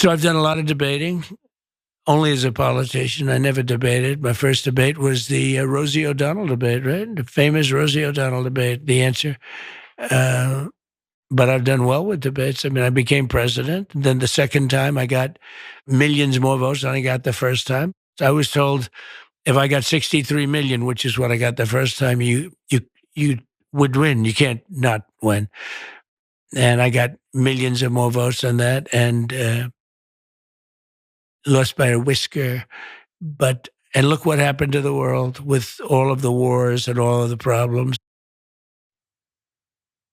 So I've done a lot of debating, only as a politician. I never debated. My first debate was the Rosie O'Donnell debate, right? The famous Rosie O'Donnell debate, the answer. But I've done well with debates. I mean, I became president. And then the second time, I got millions more votes than I got the first time. So I was told if I got 63 million, which is what I got the first time, you would win. You can't not win. And I got millions of more votes than that, and lost by a whisker. And look what happened to the world with all of the wars and all of the problems.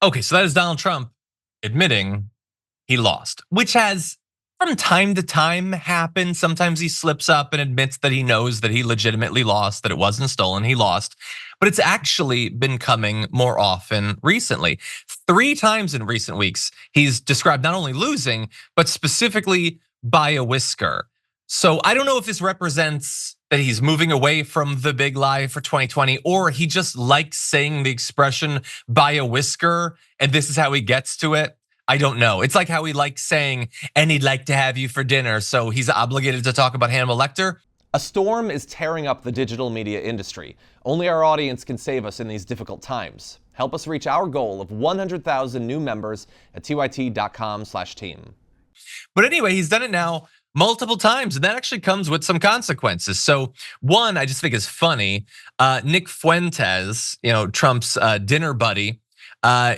Okay, so that is Donald Trump admitting he lost, which has from time to time happened. Sometimes he slips up and admits that he knows that he legitimately lost, that it wasn't stolen, he lost. But it's actually been coming more often recently. 3 times in recent weeks, he's described not only losing, but specifically by a whisker. So I don't know if this represents that he's moving away from the big lie for 2020, or he just likes saying the expression by a whisker, and this is how he gets to it. I don't know. It's like how he likes saying, and he'd like to have you for dinner, so he's obligated to talk about Hannibal Lecter. A storm is tearing up the digital media industry. Only our audience can save us in these difficult times. Help us reach our goal of 100,000 new members at tyt.com/team. But anyway, he's done it now multiple times, and that actually comes with some consequences. So one, I just think is funny. Nick Fuentes, Trump's dinner buddy,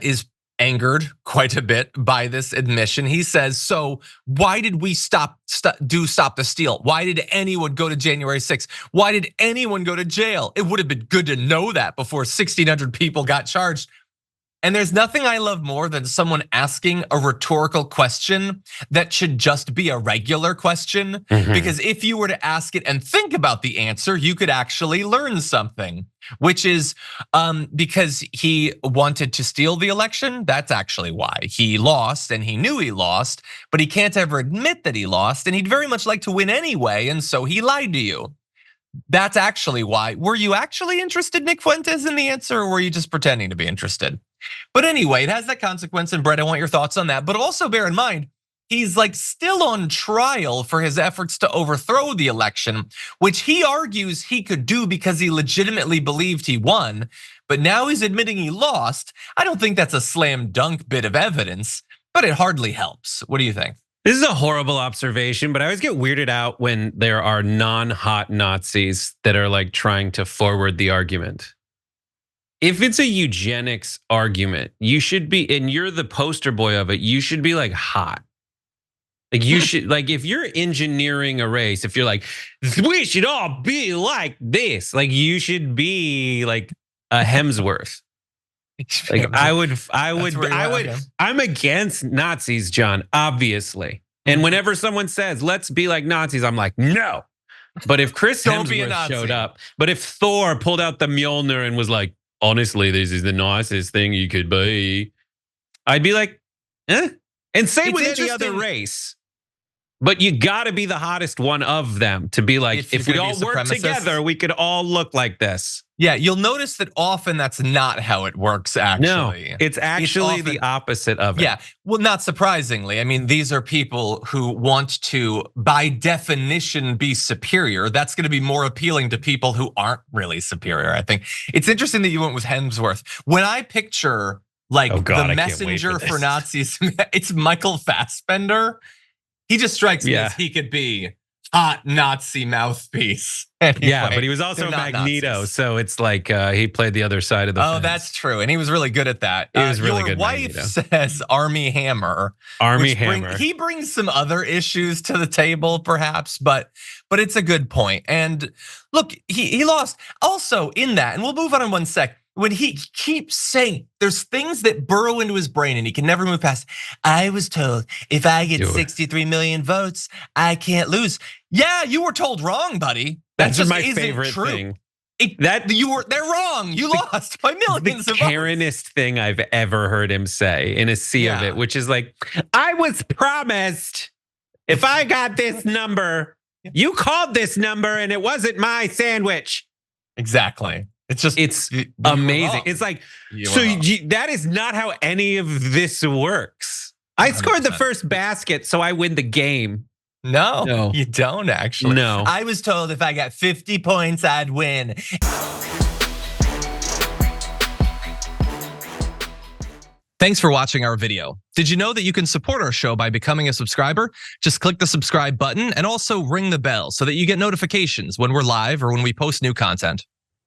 is angered quite a bit by this admission. He says, so why did we stop the steal? Why did anyone go to January 6th? Why did anyone go to jail? It would have been good to know that before 1,600 people got charged. And there's nothing I love more than someone asking a rhetorical question that should just be a regular question. Because if you were to ask it and think about the answer, you could actually learn something, which is because he wanted to steal the election. That's actually why he lost, and he knew he lost, but he can't ever admit that he lost, and he'd very much like to win anyway, and so he lied to you. That's actually why. Were you actually interested, Nick Fuentes, in the answer, or were you just pretending to be interested? But anyway, it has that consequence, and Brett, I want your thoughts on that. But also bear in mind, he's like still on trial for his efforts to overthrow the election, which he argues he could do because he legitimately believed he won. But now he's admitting he lost. I don't think that's a slam dunk bit of evidence, but it hardly helps. What do you think? This is a horrible observation, but I always get weirded out when there are non-hot Nazis that are like trying to forward the argument. If it's a eugenics argument, you should be, and you're the poster boy of it, you should be like hot. Like you should, like if you're engineering a race, if you're like, we should all be like this, like you should be like a Hemsworth. Like I'm against Nazis, John, obviously. And whenever someone says, let's be like Nazis, I'm like, no. But if Chris Hemsworth showed up, but if Thor pulled out the Mjolnir and was like, honestly, this is the nicest thing you could be, I'd be like, eh. And same with any other race. But you gotta be the hottest one of them to be like, if we all work together, we could all look like this. Yeah, you'll notice that often that's not how it works, actually. No, it's actually the opposite of it. Yeah, well, not surprisingly. I mean, these are people who want to, by definition, be superior. That's gonna be more appealing to people who aren't really superior, I think. It's interesting that you went with Hemsworth. When I picture like the messenger for Nazis, it's Michael Fassbender. He just strikes me as he could be hot Nazi mouthpiece. Anyway, yeah, but he was also Magneto, Nazis. So it's like he played the other side of the fence. Oh, that's true, and he was really good at that. He was really good. Your wife says Army Hammer. He brings some other issues to the table, perhaps, but it's a good point. And look, he lost also in that, and we'll move on in 1 sec. When he keeps saying there's things that burrow into his brain and he can never move past. I was told if I get 63 million votes, I can't lose. Yeah, you were told wrong, buddy. That's just my favorite thing. They're wrong. You lost by millions of votes. The Karenist thing I've ever heard him say in a sea of it, which is like, I was promised if I got this number, you called this number and it wasn't my sandwich. Exactly. It's amazing. It's like, that is not how any of this works. I scored the first basket, so I win the game. No, you don't actually. No. I was told if I got 50 points, I'd win. Thanks for watching our video. Did you know that you can support our show by becoming a subscriber? Just click the subscribe button and also ring the bell so that you get notifications when we're live or when we post new content.